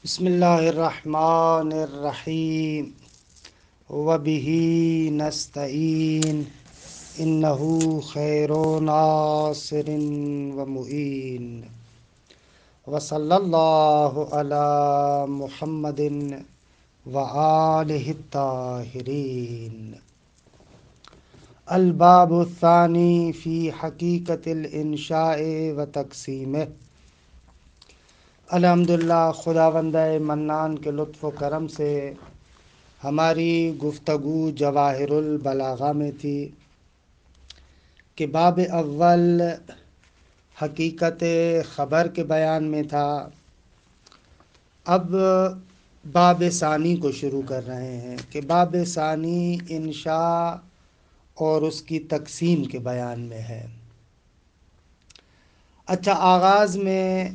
بسم اللہ الرحمن الرحیم وبہ نستعین انہ خیر ناصر ومعین وصلی اللہ علی محمد وآلہ الطاہرین۔ الباب الثانی فی حقیقت الانشاء و تقسیمہ۔ الحمدللہ، خداوند منان کے لطف و کرم سے ہماری گفتگو جواہر البلاغہ میں تھی کہ باب اول حقیقت خبر کے بیان میں تھا۔ اب باب ثانی کو شروع کر رہے ہیں کہ باب ثانی انشاء اور اس کی تقسیم کے بیان میں ہے۔ اچھا، آغاز میں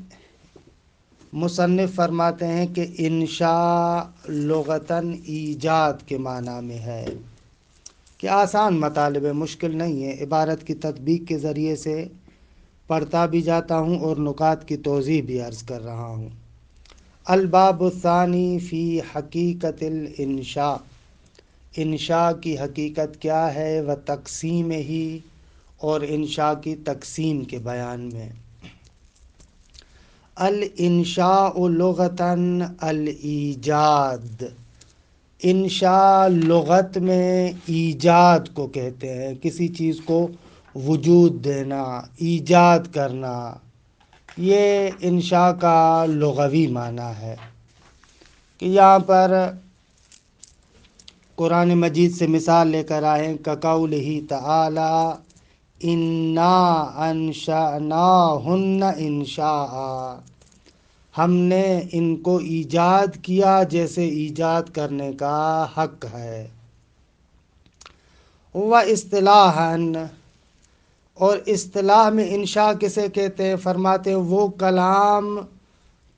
مصنف فرماتے ہیں کہ انشاء لغتاً ایجاد کے معنی میں ہے، کہ آسان مطالب ہے، مشکل نہیں ہے، عبارت کی تطبیق کے ذریعے سے پڑھتا بھی جاتا ہوں اور نکات کی توضیح بھی عرض کر رہا ہوں۔ الباب الثانی فی حقیقت الانشاء، انشاء کی حقیقت کیا ہے، و تقسیم ہی، اور انشاء کی تقسیم کے بیان میں۔ الانشاء لغتاً الایجاد، انشاء لغت میں ایجاد کو کہتے ہیں، کسی چیز کو وجود دینا، ایجاد کرنا، یہ انشاء کا لغوی معنی ہے۔ کہ یہاں پر قرآن مجید سے مثال لے کر آئے کقولہ تعالی انا انشأناہن انشاء، ہم نے ان کو ایجاد کیا جیسے ایجاد کرنے کا حق ہے۔ و اصطلاحاً، اور اصطلاح میں انشاء کسے کہتے ہیں؟ فرماتے ہیں وہ کلام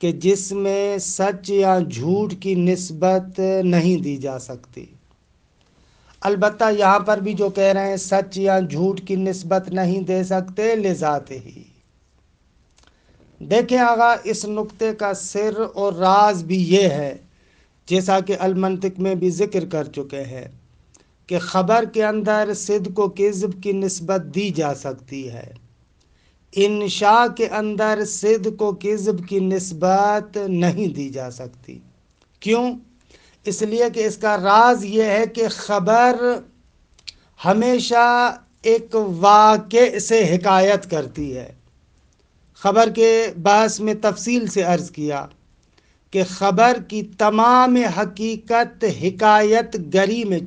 کہ جس میں سچ یا جھوٹ کی نسبت نہیں دی جا سکتی۔ البتہ یہاں پر بھی جو کہہ رہے ہیں سچ یا جھوٹ کی نسبت نہیں دے سکتے لذات ہی۔ دیکھیں آغا، اس نقطے کا سر اور راز بھی یہ ہے، جیسا کہ المنطق میں بھی ذکر کر چکے ہیں، کہ خبر کے اندر صدق و کذب کی نسبت دی جا سکتی ہے، انشاء کے اندر صدق و کذب کی نسبت نہیں دی جا سکتی۔ کیوں؟ اس لیے کہ اس کا راز یہ ہے کہ خبر ہمیشہ ایک واقع سے حکایت کرتی ہے۔ خبر کے بحث میں تفصیل سے عرض کیا کہ خبر کی تمام حقیقت حکایت گری میں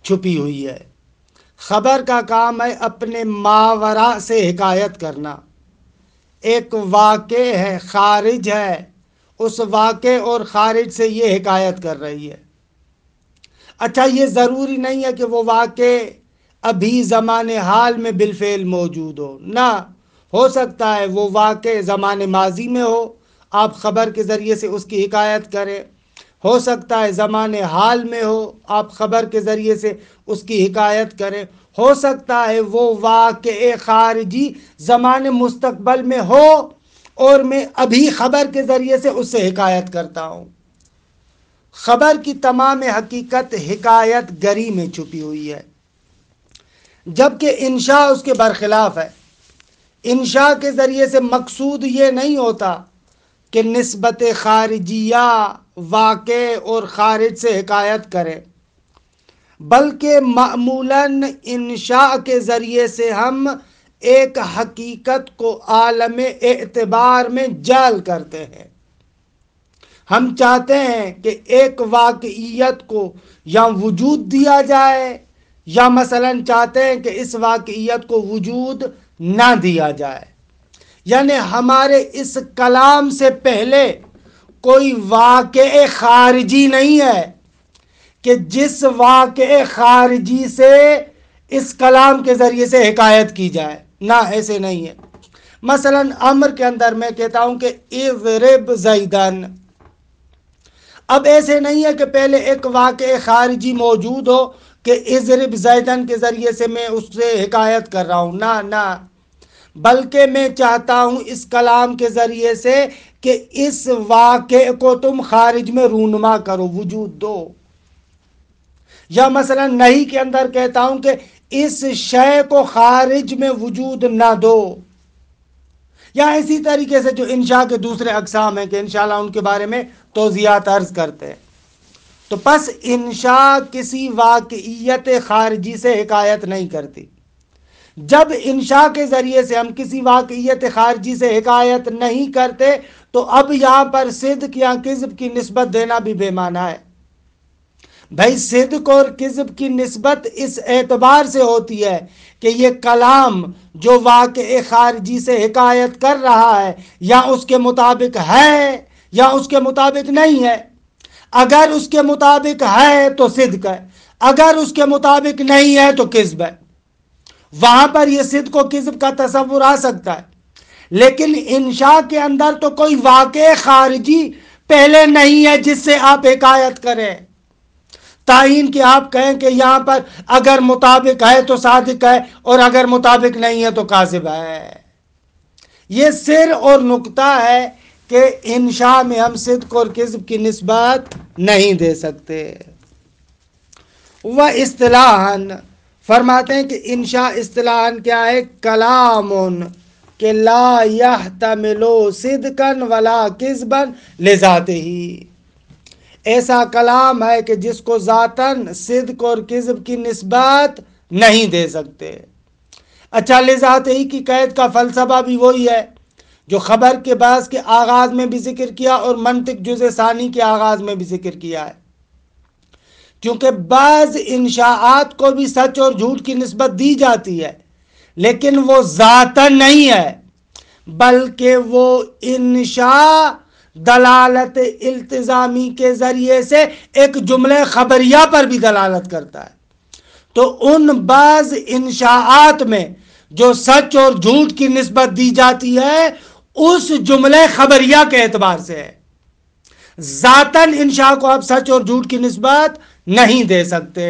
چھپی ہوئی ہے۔ خبر کا کام ہے اپنے ماوراء سے حکایت کرنا، ایک واقع ہے، خارج ہے، اس واقع اور خارج سے یہ حکایت کر رہی ہے۔ اچھا، یہ ضروری نہیں ہے کہ وہ واقع ابھی زمان حال میں بالفعل موجود ہو، نہ، ہو سکتا ہے وہ واقع زمان ماضی میں ہو، آپ خبر کے ذریعے سے اس کی حکایت کریں، ہو سکتا ہے زمان حال میں ہو، آپ خبر کے ذریعے سے اس کی حکایت کریں، ہو سکتا ہے وہ واقع خارجی زمان مستقبل میں ہو اور میں ابھی خبر کے ذریعے سے اس سے حکایت کرتا ہوں۔ خبر کی تمام حقیقت حکایت گری میں چھپی ہوئی ہے، جبکہ انشاء اس کے برخلاف ہے۔ انشاء کے ذریعے سے مقصود یہ نہیں ہوتا کہ نسبت خارجیہ واقع اور خارج سے حکایت کرے، بلکہ معمولاً انشاء کے ذریعے سے ہم ایک حقیقت کو عالم اعتبار میں جعل کرتے ہیں۔ ہم چاہتے ہیں کہ ایک واقعیت کو یا وجود دیا جائے، یا مثلاً چاہتے ہیں کہ اس واقعیت کو وجود نہ دیا جائے، یعنی ہمارے اس کلام سے پہلے کوئی واقع خارجی نہیں ہے کہ جس واقع خارجی سے اس کلام کے ذریعے سے حکایت کی جائے، نہ، ایسے نہیں ہے۔ مثلاً امر کے اندر میں کہتا ہوں کہ اضرب زیدن، اب ایسے نہیں ہے کہ پہلے ایک واقع خارجی موجود ہو کہ اضرب زیدن کے ذریعے سے میں اس سے حکایت کر رہا ہوں، نہ، بلکہ میں چاہتا ہوں اس کلام کے ذریعے سے کہ اس واقعے کو تم خارج میں رونما کرو، وجود دو. یا مثلا نہیں کے اندر کہتا ہوں کہ اس شے کو خارج میں وجود نہ دو. یا اسی طریقے سے جو انشاء کے دوسرے اقسام ہیں کہ انشاءاللہ ان کے بارے میں توضیحات عرض کرتے ہیں. تو پس انشاء کسی واقعیت خارجی سے حکایت نہیں کرتی. جب انشاء کے ذریعے سے ہم کسی واقعیت خارجی سے حکایت نہیں کرتے تو اب یہاں پر صدق یا کذب کی نسبت دینا بھی بے معنی ہے. بھائی صدق اور کذب کی نسبت اس اعتبار سے ہوتی ہے کہ یہ کلام جو واقع خارجی سے حکایت کر رہا ہے یا اس کے مطابق ہے یا اس کے مطابق نہیں ہے. اگر اس کے مطابق ہے تو صدق ہے، اگر اس کے مطابق نہیں ہے تو کذب ہے. وہاں پر یہ صدق و کذب کا تصور آ سکتا ہے. لیکن انشاء کے اندر تو کوئی واقع خارجی پہلے نہیں ہے جس سے آپ حکایت کریں تعین کہ آپ کہیں کہ یہاں پر اگر مطابق ہے تو صادق ہے اور اگر مطابق نہیں ہے تو کاذب ہے. یہ سر اور نقطہ ہے کہ انشاء میں ہم صدق اور کذب کی نسبت نہیں دے سکتے. وہ اصطلاحاً فرماتے ہیں کہ انشاء اصطلاحاً کیا ہے؟ کلام کہ لا یحتمل صدقا ولا کذبا لذاتہ، ایسا کلام ہے کہ جس کو ذاتاً صدق اور کذب کی نسبت نہیں دے سکتے. اچھا، لذاتہ کی قید کا فلسفہ بھی وہی ہے جو خبر کے بعض کے آغاز میں بھی ذکر کیا اور منطق جزء ثانی کے آغاز میں بھی ذکر کیا ہے. کیونکہ بعض انشاءات کو بھی سچ اور جھوٹ کی نسبت دی جاتی ہے لیکن وہ ذاتاً نہیں ہے، بلکہ وہ انشاء دلالت التزامی کے ذریعے سے ایک جملے خبریہ پر بھی دلالت کرتا ہے. تو ان بعض انشاءات میں جو سچ اور جھوٹ کی نسبت دی جاتی ہے اس جملے خبریہ کے اعتبار سے ہے. ذاتاً انشاء کو آپ سچ اور جھوٹ کی نسبت نہیں دے سکتے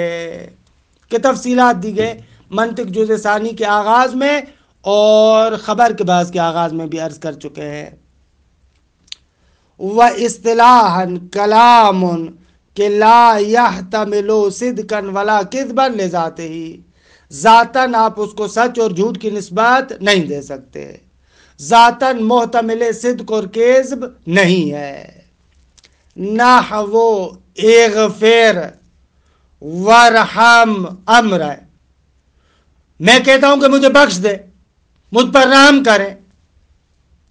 کہ تفصیلات دی گئے منطق جزء ثانی کے آغاز میں اور خبر کے بعض کے آغاز میں بھی عرض کر چکے ہیں. وَإِصْطِلَاحًا كَلَامٌ کہ لا يحتمل صدقا ولا کذبا لذاتہ، ذاتاً آپ اس کو سچ اور جھوٹ کی نسبت نہیں دے سکتے، ذاتاً محتمل صدق اور کذب نہیں ہے. نحو اغفر ورحم امر ہے، میں کہتا ہوں کہ مجھے بخش دے، مجھ پر رحم کرے.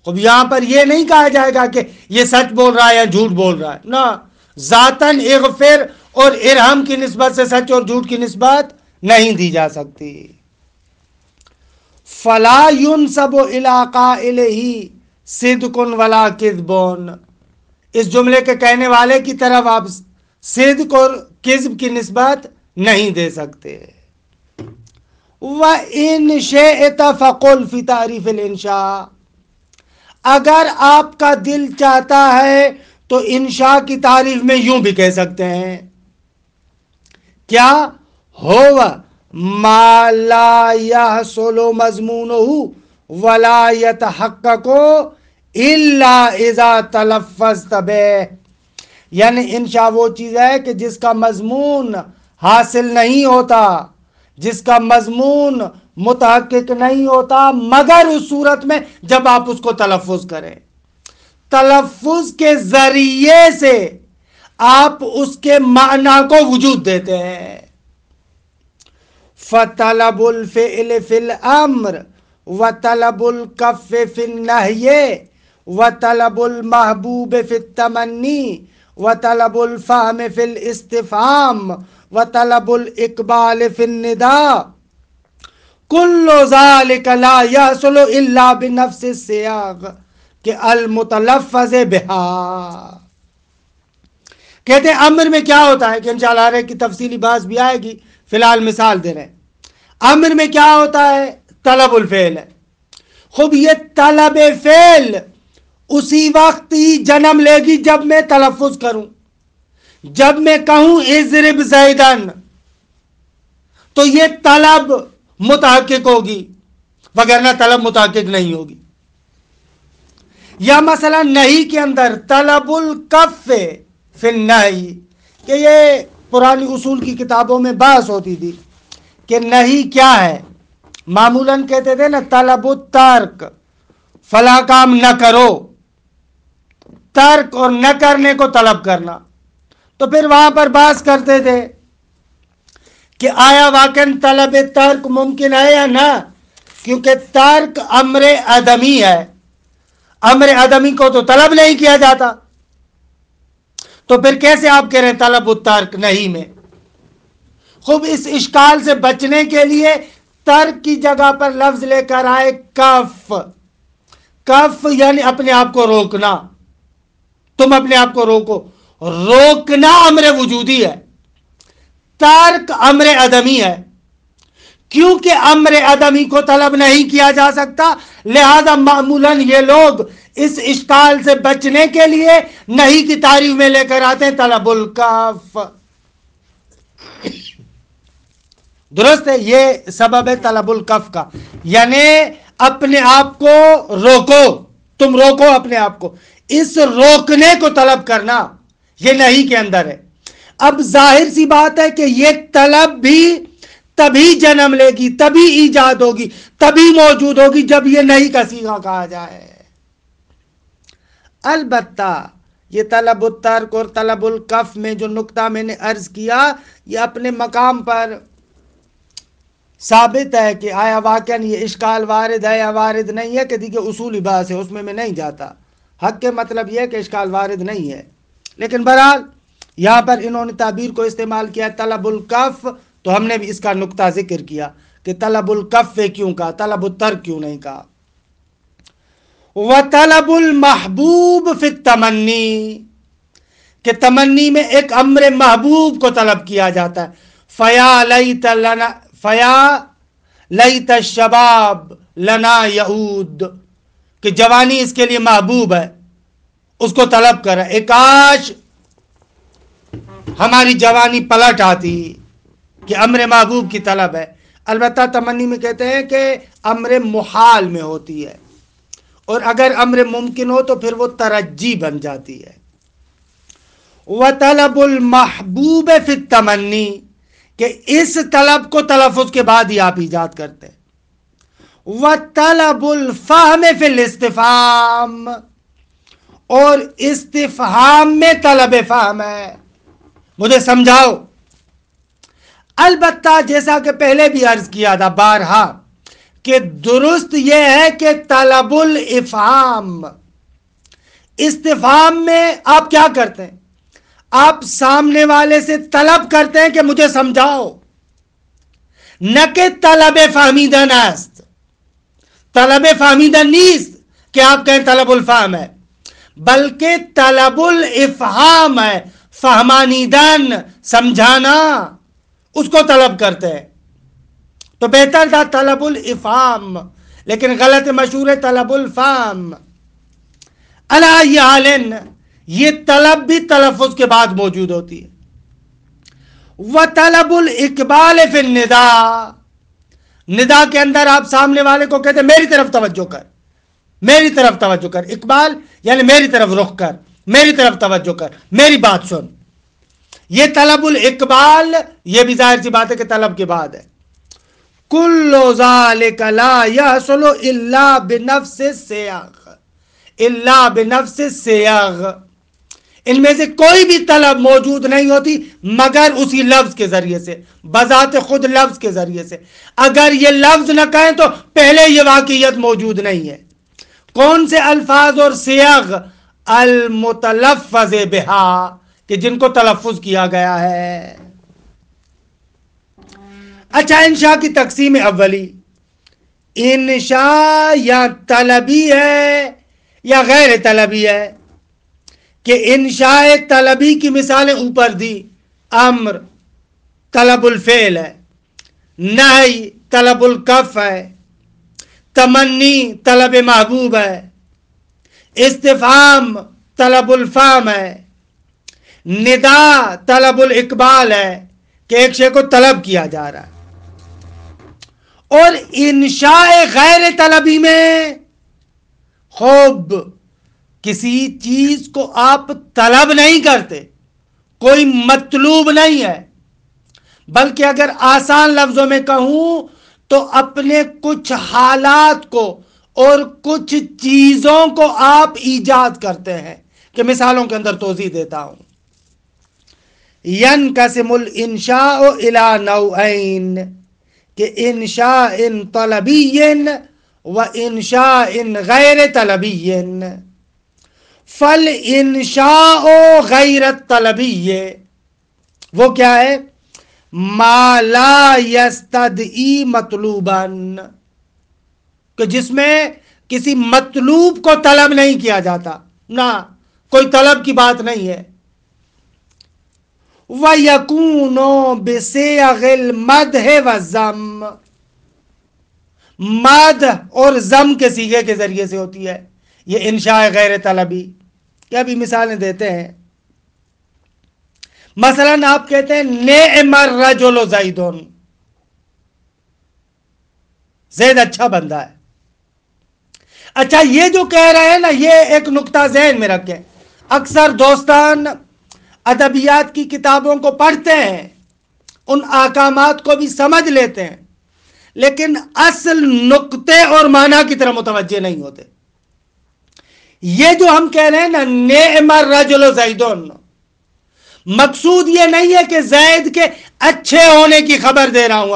اب یہاں پر یہ نہیں کہا جائے گا کہ یہ سچ بول رہا ہے یا جھوٹ بول رہا ہے، نہ، ذاتاً اغفر اور ارحم کی نسبت سے سچ اور جھوٹ کی نسبت نہیں دی جا سکتی. فلا ينسب الى قائلہ صدق ولا کذب، اس جملے کے کہنے والے کی طرف آپ صدق اور کذب کی نسبت نہیں دے سکتے. وَإِنْ شِئْتَ فَقُلْ فِي تَعْرِيفِ الْإِنشَاءِ، اگر آپ کا دل چاہتا ہے تو انشاء کی تعریف میں یوں بھی کہہ سکتے ہیں، کیا ہوا ما لا يحصل مضمونه ولا يتحقق الا اذا تلفظت به، یعنی انشاء وہ چیز ہے کہ جس کا مضمون حاصل نہیں ہوتا، جس کا مضمون متحقق نہیں ہوتا مگر اس صورت میں جب آپ اس کو تلفظ کریں. تلفظ کے ذریعے سے آپ اس کے معنی کو وجود دیتے ہیں. فطلب الفعل فی الامر وطلب الکف فی النہی وطلب المحبوب فی التمنی وطلب الفہم فی الاستفہام وطلب الاقبال فی النداء کل ذالک لا یحصل الا بنفس السیاق کہ المتلفظ بہا. کہتے ہیں امر میں کیا ہوتا ہے کہ انشاءاللہ آرے کی تفصیلی بات بھی آئے گی، فی الحال مثال دے رہے ہیں. امر میں کیا ہوتا ہے؟ طلب الفعل ہے. خوب یہ طلب فعل اسی وقت ہی جنم لے گی جب میں تلفظ کروں، جب میں کہوں اضرب زیدن تو یہ طلب متحقق ہوگی، وگرنہ طلب متحقق نہیں ہوگی. یا مثلا نہیں کے اندر طلب الکف فی النہی، کہ یہ پرانی اصول کی کتابوں میں بحث ہوتی تھی کہ نہیں کیا ہے، معمولاً کہتے تھے نا طلب الترک، فلاں کام نہ کرو، ترک اور نہ کرنے کو طلب کرنا. تو پھر وہاں پر بحث کرتے تھے کہ آیا واقعاً طلب ترک ممکن ہے یا نہ، کیونکہ ترک امر عدمی ہے، امر عدمی کو تو طلب نہیں کیا جاتا، تو پھر کیسے آپ کہہ رہے ہیں طلب الترک نہیں میں؟ خوب اس اشکال سے بچنے کے لیے ترک کی جگہ پر لفظ لے کر آئے کف. کف یعنی اپنے آپ کو روکنا، تم اپنے آپ کو روکو. روکنا امر وجودی ہے، ترک امر عدمی ہے. کیونکہ امر عدمی کو طلب نہیں کیا جا سکتا، لہذا معمولاً یہ لوگ اس اشکال سے بچنے کے لیے نہیں کی تعریف میں لے کر آتے ہیں طلب الکف. درست ہے، یہ سبب ہے طلب الکف کا، یعنی اپنے آپ کو روکو، تم روکو اپنے آپ کو. اس روکنے کو طلب کرنا یہ نہیں کے اندر ہے. اب ظاہر سی بات ہے کہ یہ طلب بھی تبھی جنم لے گی، تبھی ایجاد ہوگی، تبھی موجود ہوگی جب یہ نہیں کا صیغہ کہا جائے. البتہ یہ طلب الترک اور طلب الکف میں جو نقطہ میں نے عرض کیا، یہ اپنے مقام پر ثابت ہے کہ آیا واقعاً یہ اشکال وارد ہے یا وارد نہیں ہے، کہ دیکھیں اصولی بات ہے، اس میں نہیں جاتا. حق کے مطلب یہ ہے کہ اشکال وارد نہیں ہے، لیکن بہرحال یہاں پر انہوں نے تعبیر کو استعمال کیا طلب الکف، تو ہم نے بھی اس کا نقطہ ذکر کیا کہ طلب الکف کیوں کہا، طلب الترک کیوں نہیں کہا. وطلب المحبوب فی التمنی، کہ تمنی میں ایک امر محبوب کو طلب کیا جاتا ہے. فیا لیت الشباب لنا یعود، کہ جوانی اس کے لیے محبوب ہے، اس کو طلب کر رہا ہے. کاش ہماری جوانی پلٹ آتی، کہ امر محبوب کی طلب ہے. البتہ تمنی میں کہتے ہیں کہ امر محال میں ہوتی ہے، اور اگر امر ممکن ہو تو پھر وہ ترجی بن جاتی ہے. وطلب المحبوب فی التمنی، کہ اس طلب کو تلفظ کے بعد ہی آپ ایجاد کرتے ہیں. وطلب الفہم فی الاستفہام، اور استفہام میں طلب فہم ہے، مجھے سمجھاؤ. البتہ جیسا کہ پہلے بھی عرض کیا تھا بارہا، کہ درست یہ ہے کہ طلب الافہام، استفہام میں آپ کیا کرتے ہیں؟ آپ سامنے والے سے طلب کرتے ہیں کہ مجھے سمجھاؤ، نہ کہ طلب فہمیدہ است، طلب فہمیدہ نیست کہ آپ کہیں طلب الفہم ہے، بلکہ طلب الافہام ہے، فہمانیدن، سمجھانا، اس کو طلب کرتے ہیں. تو بہتر تھا طلب الافہام، لیکن غلط مشہور ہے طلب الفہم. علی ای حال یہ طلب بھی تلفظ کے بعد موجود ہوتی ہے. وطلب الاقبال فی النداء، ندا کے اندر آپ سامنے والے کو کہتے ہیں میری طرف توجہ کر، میری طرف توجہ کر. اقبال یعنی میری طرف رخ کر، میری طرف توجہ کر، میری بات سن. یہ طلب الاقبال، یہ بھی ظاہر سی بات ہے کہ طلب کے بعد ہے. کل ذالک لا یحصل الا بنفس السیاغ، الا بنفس السیاغ، ان میں سے کوئی بھی طلب موجود نہیں ہوتی مگر اسی لفظ کے ذریعے سے، بذات خود لفظ کے ذریعے سے. اگر یہ لفظ نہ کہیں تو پہلے یہ واقعیت موجود نہیں ہے. کون سے الفاظ اور سیاغ؟ المتلفظ بہا، کہ جن کو تلفظ کیا گیا ہے. اچھا، انشاء کی تقسیم اولی، انشاء یا طلبی ہے یا غیر طلبی ہے. کہ انشاء طلبی کی مثالیں اوپر دی، امر طلب الفعل ہے، نہی طلب الکف ہے، تمنی طلب محبوب ہے، استفہام طلب الفہم ہے، ندا طلب الاقبال ہے، کہ ایک شے کو طلب کیا جا رہا ہے. اور انشاء غیر طلبی میں خوب کسی چیز کو آپ طلب نہیں کرتے، کوئی مطلوب نہیں ہے، بلکہ اگر آسان لفظوں میں کہوں تو اپنے کچھ حالات کو اور کچھ چیزوں کو آپ ایجاد کرتے ہیں، کہ مثالوں کے اندر توضیح دیتا ہوں۔ ينقسم الانشاء الى نوعین، کہ انشاء طلبی و انشاء غیر طلبی۔ فالانشاء غیر الطلبی وہ کیا ہے؟ ما لا یستدعی مطلوبا، کہ جس میں کسی مطلوب کو طلب نہیں کیا جاتا، نہ کوئی طلب کی بات نہیں ہے۔ وَيَكُونُ بِصِيغِ الْمَدْحِ وَالذَّمِّ، مدح اور ذم کے صیغے کے ذریعے سے ہوتی ہے یہ انشاء غیر طلبی۔ کیا بھی مثالیں دیتے ہیں؟ مثلا آپ کہتے ہیں نعم الرجل زید، زید اچھا بندہ ہے۔ اچھا، یہ جو کہہ رہے ہیں نا، یہ ایک نقطہ ذہن میں رکھیں۔ اکثر دوستان ادبیات کی کتابوں کو پڑھتے ہیں، ان احکامات کو بھی سمجھ لیتے ہیں، لیکن اصل نقطے اور معنی کی طرح متوجہ نہیں ہوتے۔ یہ جو ہم کہہ رہے ہیں نا نعم الرجل زید، مقصود یہ نہیں ہے کہ زید کے اچھے ہونے کی خبر دے رہا ہوں،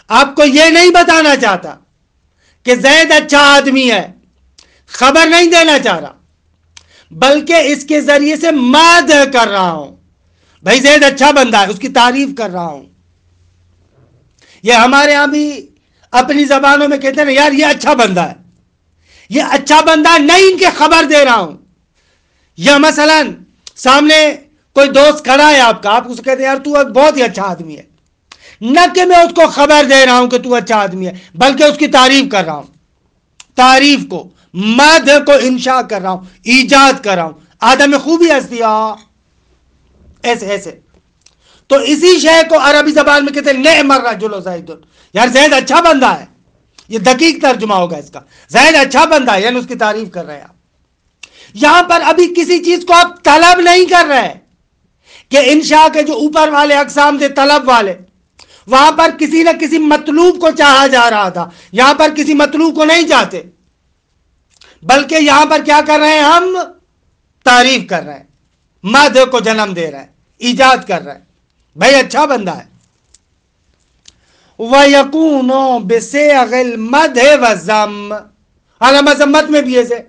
آپ کو یہ نہیں بتانا چاہتا کہ زید اچھا آدمی ہے، خبر نہیں دینا چاہ رہا، بلکہ اس کے ذریعے سے مدح کر رہا ہوں، بھائی زید اچھا بندہ ہے، اس کی تعریف کر رہا ہوں۔ یہ ہمارے ہاں بھی اپنی زبانوں میں کہتے ہیں یار یہ اچھا بندہ ہے، یہ اچھا بندہ نہیں کہ خبر دے رہا ہوں۔ یا مثلا سامنے کوئی دوست کھڑا ہے آپ کا، آپ اسے کہتے ہیں یار تو بہت ہی اچھا آدمی ہے، نہ کہ میں اس کو خبر دے رہا ہوں کہ تو اچھا آدمی ہے، بلکہ اس کی تعریف کر رہا ہوں، تعریف کو، مدح کو انشاء کر رہا ہوں، ایجاد کر رہا ہوں۔ آدم خوبی ہستی ایسے ایسے۔ تو اسی شے کو عربی زبان میں کہتے ہیں نعم الرجل زید، یار زید اچھا بندہ ہے، یہ دقیق ترجمہ ہوگا اس کا، زید اچھا بندہ ہے، یعنی اس کی تعریف کر رہے ہیں آپ۔ یہاں پر ابھی کسی چیز کو آپ طلب نہیں کر رہے، کہ انشاء کے جو اوپر والے اقسام تھے طلب والے، وہاں پر کسی نہ کسی مطلوب کو چاہا جا رہا تھا، یہاں پر کسی مطلوب کو نہیں چاہتے، بلکہ یہاں پر کیا کر رہے ہیں؟ ہم تعریف کر رہے ہیں، مدح کو جنم دے رہے ہیں، ایجاد کر رہے ہیں، بھائی اچھا بندہ ہے۔ وَيَكُونُ بِصِيغِ الْمَدْحِ وَالذَّمِّ، حالانکہ مذمت میں بھی ایسے،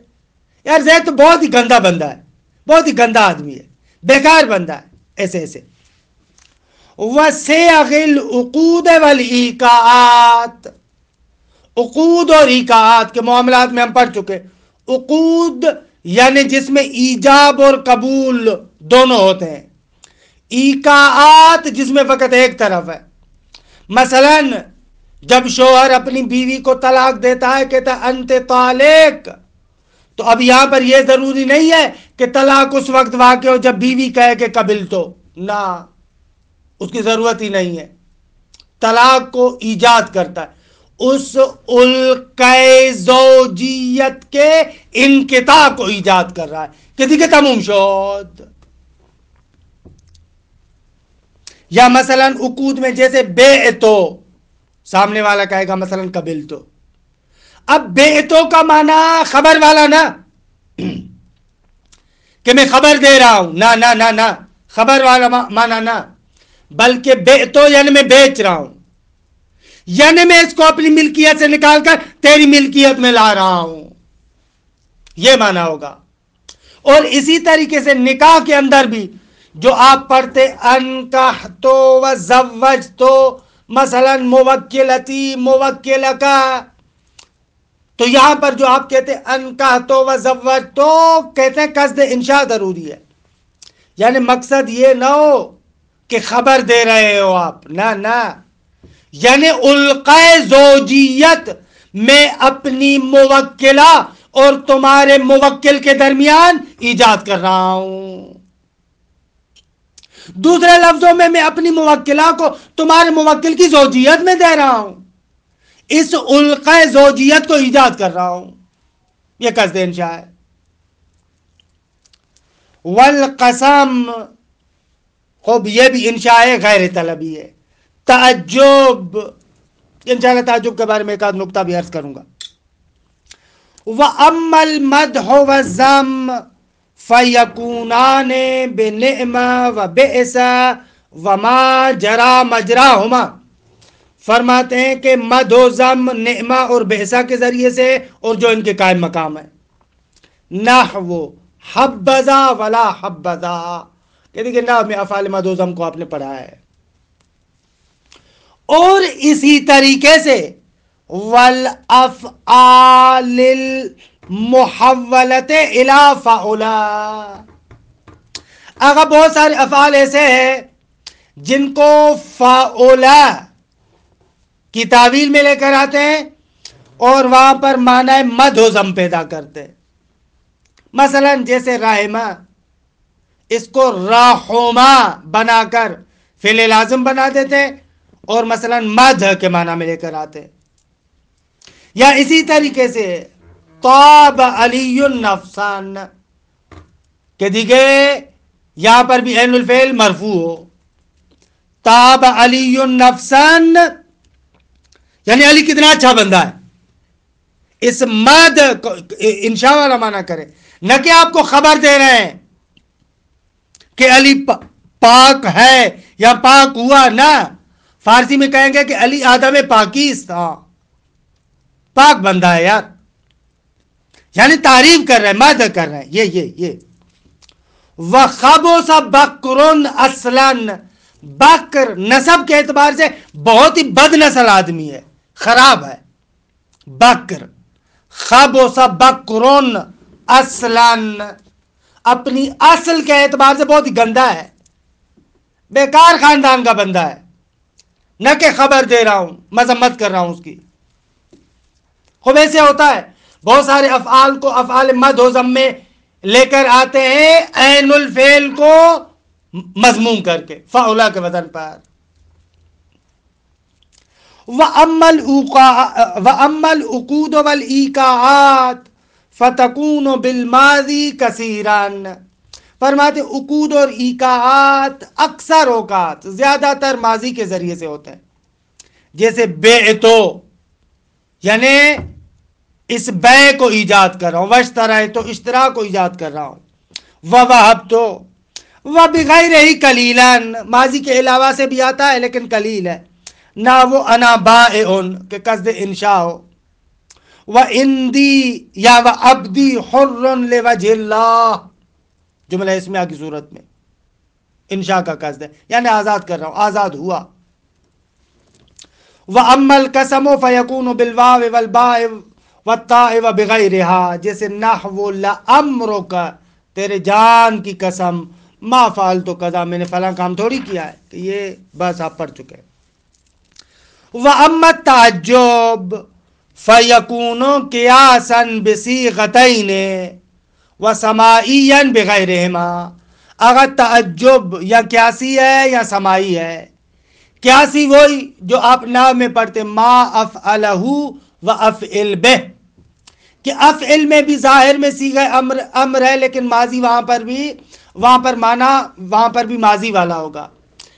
یار زید تو بہت ہی گندا بندہ ہے، بہت ہی گندا آدمی ہے، بیکار بندہ ہے، ایسے ایسے۔ وَصِيغِ الْعُقُودِ وَالْإِيقَاعَاتِ، عقود اور ایقاعات کے معاملات میں ہم پڑھ چکے۔ عقود یعنی جس میں ایجاب اور قبول دونوں ہوتے ہیں، ایقاعات جس میں فقط ایک طرف ہے۔ مثلا جب شوہر اپنی بیوی کو طلاق دیتا ہے، کہتا ہے انت طالق، تو اب یہاں پر یہ ضروری نہیں ہے کہ طلاق اس وقت واقع ہو جب بیوی کہے کہ قبل تو، نہ، اس کی ضرورت ہی نہیں ہے۔ طلاق کو ایجاد کرتا ہے، اس القے زوجیت کے انقطاع کو ایجاد کر رہا ہے کہ دیکھے تموم شد۔ یا مثلا عقود میں جیسے بیعتو، سامنے والا کہے گا مثلا قبل تو، اب بیعتو کا معنی خبر والا نا، کہ میں خبر دے رہا ہوں، نہ نہ نہ نہ، خبر والا معنی نہ، بلکہ بیعتو یعنی میں بیچ رہا ہوں، یعنی میں اس کو اپنی ملکیت سے نکال کر تیری ملکیت میں لا رہا ہوں، یہ معنی ہوگا۔ اور اسی طریقے سے نکاح کے اندر بھی جو آپ پڑھتے انکحتو وزوجتو، مثلا موکلتی موکلکا، تو یہاں پر جو آپ کہتے انکحتو وزوجتو، کہتے ہیں قصد انشاء ضروری ہے، یعنی مقصد یہ نہ ہو کہ خبر دے رہے ہو آپ، نہ نہ، یعنی القائے زوجیت میں اپنی موکلہ اور تمہارے موکل کے درمیان ایجاد کر رہا ہوں۔ دوسرے لفظوں میں اپنی موکلہ کو تمہارے موکل کی زوجیت میں دے رہا ہوں، اس القائے زوجیت کو ایجاد کر رہا ہوں، یہ قصد انشاء ہے۔ والقسم، خوب یہ بھی انشاء غیر طلبی ہے. تعجب، انشاءاللہ تعجب کے بارے میں ایک آدھ نکتہ بھی عرض کروں گا. وَأَمَّا الْمَدْحُ وَالذَّمُّ فَيَكُونَانِ بِنِعْمَ وَبِئْسَ وَمَا جَرَى مَجْرَاهُمَا. فرماتے ہیں کہ مدح و ذم نعمہ اور بئسہ کے ذریعے سے اور جو ان کے قائم مقام ہے. نحو حبذا ولا حبذا، کہ دیکھیں نحو میں افعال مدح و ذم کو آپ نے پڑھا ہے. اور اسی طریقے سے والافعال المحولۃ الی فعلا، اگر بہت سارے افعال ایسے ہیں جن کو فعلا کی تعویل میں لے کر آتے ہیں اور وہاں پر معنی مدح و ذم پیدا کرتے ہیں. مثلا جیسے راحمہ، اس کو راحما بنا کر فعل لازم بنا دیتے ہیں اور مثلا مدح کے معنی میں لے کر آتے ہیں. یا اسی طریقے سے طاب علی النفسان، کہ دیکھے یہاں پر بھی عین الفعل مرفوع ہو. طاب علی النفسان یعنی علی کتنا اچھا بندہ ہے. اس مد انشاء والا معنی کرے، نہ کہ آپ کو خبر دے رہے ہیں کہ علی پاک ہے یا پاک ہوا. نہ، فارسی میں کہیں گے کہ علی آدم پاکیز تھا، پاک بندہ ہے یار، یعنی تعریف کر رہے ہیں، مدح کر رہے ہیں. یہ وَخَبُثَ بَكْرٌ اصلاً، بکر نسب کے اعتبار سے بہت ہی بد نسل آدمی ہے، خراب ہے. بکر، خَبُثَ بَكْرٌ اصلاً، اپنی اصل کے اعتبار سے بہت ہی گندا ہے، بیکار خاندان کا بندہ ہے. نہ کہ خبر دے رہا ہوں، مذمت کر رہا ہوں اس کی. خوب ایسے ہوتا ہے بہت سارے افعال کو افعال مدح و ذم میں لے کر آتے ہیں عین الفعل کو مضموم کر کے فعلا کے وزن پر. وَأَمَّا الْعُقُودُ وَالْإِيقَاعَاتُ فَتَكُونُ بِالْمَاضِي كَثِيرًا. فرماتے عقود اور ایقاعات اکثر اوقات زیادہ تر ماضی کے ذریعے سے ہوتے ہیں. جیسے بیعتو، یعنی اس بے کو ایجاد کر رہا ہوں. واشتريتو، اشترا کو ایجاد کر رہا ہوں. ووهبتو، وبغیرہ قلیلاً، ماضی کے علاوہ سے بھی آتا ہے لیکن قلیل ہے. نہ وہ انا بائعن کہ قصد انشاء ہو. وعندی یا وعبدی حر لوجہ اللہ، جملہ اسمیہ کی صورت میں انشاء کا قصد ہے، یعنی آزاد کر رہا ہوں، آزاد ہوا. وَأَمَّا الْقَسَمُ فَيَكُونُ بِالْوَاوِ وَالْبَاءِ وَالتَّاءِ وَبِغَيْرِهَا، جیسے نحو لَأَمْرُكَ، تیرے جان کی قسم، ما فعلت کذا، میں نے فلاں کام تھوڑی کیا ہے. کہ یہ بس آپ پڑھ چکے ہیں. وَأَمَّا التَّعَجُّبُ فَيَكُونُ قِيَاسًا بِصِيغَتَيْنِ وَسَمَائِيًّا بِغَيْرِهِمَا. اگر تعجب یا قیاسی ہے یا سمائی ہے. قیاسی وہی جو آپ ناو میں پڑھتے ما افعلہ و افعل بہ، کہ افعل میں بھی ظاہر میں صیغہ امر ہے لیکن ماضی وہاں پر بھی ماضی والا ہوگا.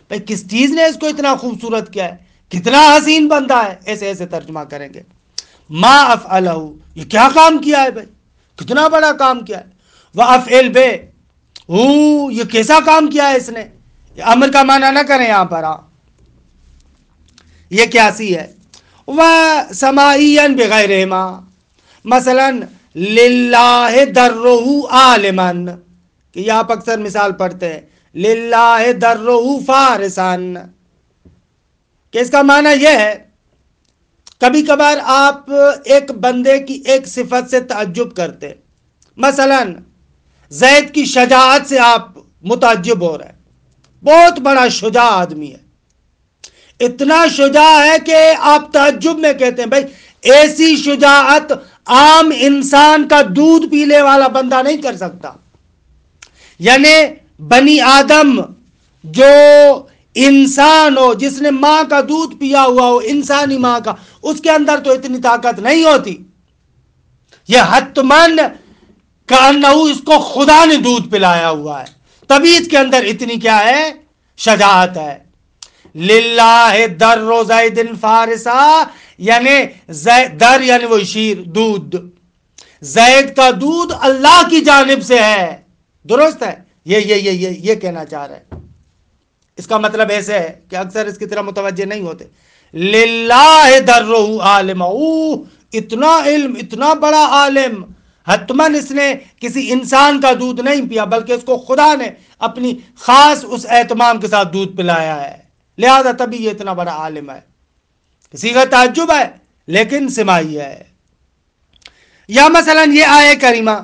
بھئی کس چیز نے اس کو اتنا خوبصورت کیا ہے، کتنا حسین بندہ ہے، ایسے ایسے ترجمہ کریں گے. ما افعلہ، یہ کیا کام کیا ہے بھائی، کتنا بڑا کام کیا ہے. وہ افعل بہ، یہ کیسا کام کیا ہے اس نے. امر کا معنی نہ کریں یہاں پر، یہ قیاسی ہے. وَسَمَائِيًّا بِغَيْرِهِمَا، مثلا لِلَّهِ دَرُّهُ عَالِمًا، کہ یہ آپ اکثر مثال پڑھتے ہیں لِلَّهِ دَرُّهُ فَارِسًا، کہ اس کا معنی یہ ہے کبھی کبھار آپ ایک بندے کی ایک صفت سے تعجب کرتے، مثلا زید کی شجاعت سے آپ متعجب ہو رہے ہیں، بہت بڑا شجاع آدمی ہے، اتنا شجاع ہے کہ آپ تعجب میں کہتے ہیں بھائی ایسی شجاعت عام انسان کا دودھ پینے والا بندہ نہیں کر سکتا. یعنی بنی آدم جو انسان ہو، جس نے ماں کا دودھ پیا ہوا ہو، انسانی ماں کا، اس کے اندر تو اتنی طاقت نہیں ہوتی. یہ حتماً کأنہ اس کو خدا نے دودھ پلایا ہوا ہے. طبیعت کے اندر اتنی کیا ہے؟ شجاعت ہے. للہ در زید فارسا، یعنی در یعنی وہ شیر، دودھ، زید کا دودھ اللہ کی جانب سے ہے. درست ہے؟ یہ کہنا چاہ رہا ہے. اس کا مطلب ایسے ہے کہ اکثر اس کی طرح متوجہ نہیں ہوتے. للہ درہ عالم، اتنا علم، اتنا بڑا عالم، حتماً اس نے کسی انسان کا دودھ نہیں پیا، بلکہ اس کو خدا نے اپنی خاص اس اہتمام کے ساتھ دودھ پلایا ہے، لہذا تبھی یہ اتنا بڑا عالم ہے. صیغہ تعجب ہے لیکن سماعی ہے. یا مثلا یہ آیہ کریمہ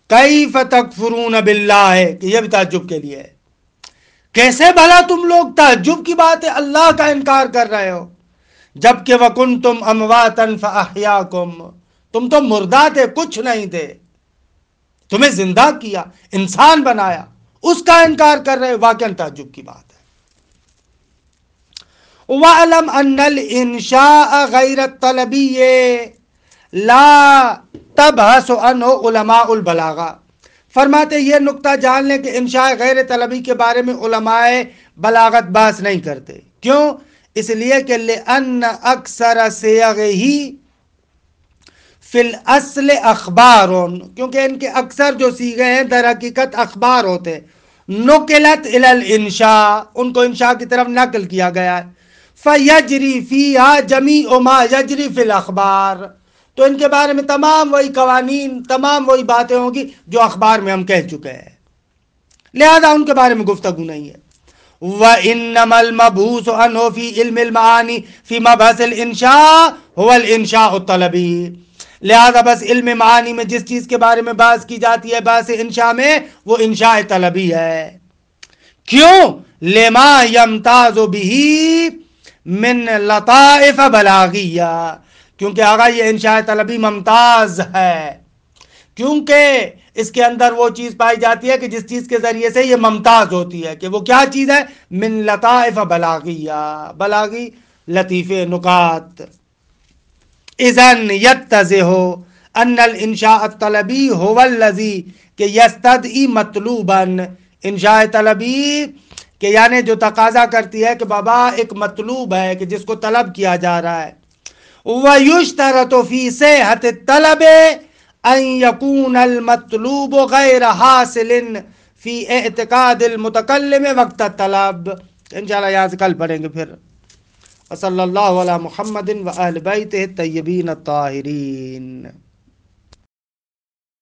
کیف تکفرون باللہ ہے کہ یہ بھی تعجب کے لیے ہے. کیسے بھلا تم لوگ، تعجب کی بات ہے، اللہ کا انکار کر رہے ہو، جبکہ وکنتم امواتا فاحیاکم، تم تو مردہ تھے، کچھ نہیں تھے، تمہیں زندہ کیا، انسان بنایا، اس کا انکار کر رہے ہو. واقعاً تعجب کی بات ہے. وَعْلَمْ أَنَّ الْإِنشَاءَ غَيْرَ الطَّلَبِيِّ لَا تَبْحَثُ عَنْهُ عُلَمَاءُ الْبَلَاغَةِ. فرماتے یہ نقطہ جان لیں کہ انشاء غیر طلبی کے بارے میں علماء بلاغت بحث نہیں کرتے. کیوں؟ اس لیے کہ لِأَنَّ أَكْثَرَ صِيَغِهِ فی الاصل اخبار، کیونکہ ان کے اکثر جو صیغے ہیں در حقیقت اخبار ہوتے ہیں. نقلت الی الانشاء، ان کو انشاء کی طرف نقل کیا گیا ہے. فیجری فیہا جمیع ما یجری فی الاخبار، تو ان کے بارے میں تمام وہی قوانین، تمام وہی باتیں ہوں گی جو اخبار میں ہم کہہ چکے ہیں، لہذا ان کے بارے میں گفتگو نہیں ہے. وَإِنَّمَا الْمَبْحُوثُ عَنْهُ فِي عِلْمِ الْمَعَانِي فِي مَبْحَثِ الْإِنشَاءِ هُوَ الْإِنشَاءُ الطَّلَبِي. لہذا بس علم معانی میں جس چیز کے بارے میں بحث کی جاتی ہے بحث انشاء میں، وہ انشاء طلبی ہے. کیوں؟ لما یمتاز بہ من لطائف بلاغیہ، کیونکہ آگا یہ انشاء طلبی ممتاز ہے، کیونکہ اس کے اندر وہ چیز پائی جاتی ہے کہ جس چیز کے ذریعے سے یہ ممتاز ہوتی ہے، کہ وہ کیا چیز ہے؟ من لطائف بلاغیہ، بلاغی لطیفے، نکات. اذن یتضح ان الانشاء الطلبی هو الذی کہ یستدعی مطلوبا، انشاء طلبی کہ یعنی جو تقاضا کرتی ہے کہ بابا ایک مطلوب ہے کہ جس کو طلب کیا جا رہا ہے. وَيُشْتَرَطُ فِي صِحَّةِ الطَّلَبِ أَن يَكُونَ الْمَطْلُوبُ غَيْرَ حَاصِلٍ فِي اعْتِقَادِ الْمُتَكَلِّمِ وقت الطلب. انشاءاللہ یہاں سے کل پڑھیں گے پھر. وصلی اللہ علی محمد وآل بیتہ الطیبین الطاہرین.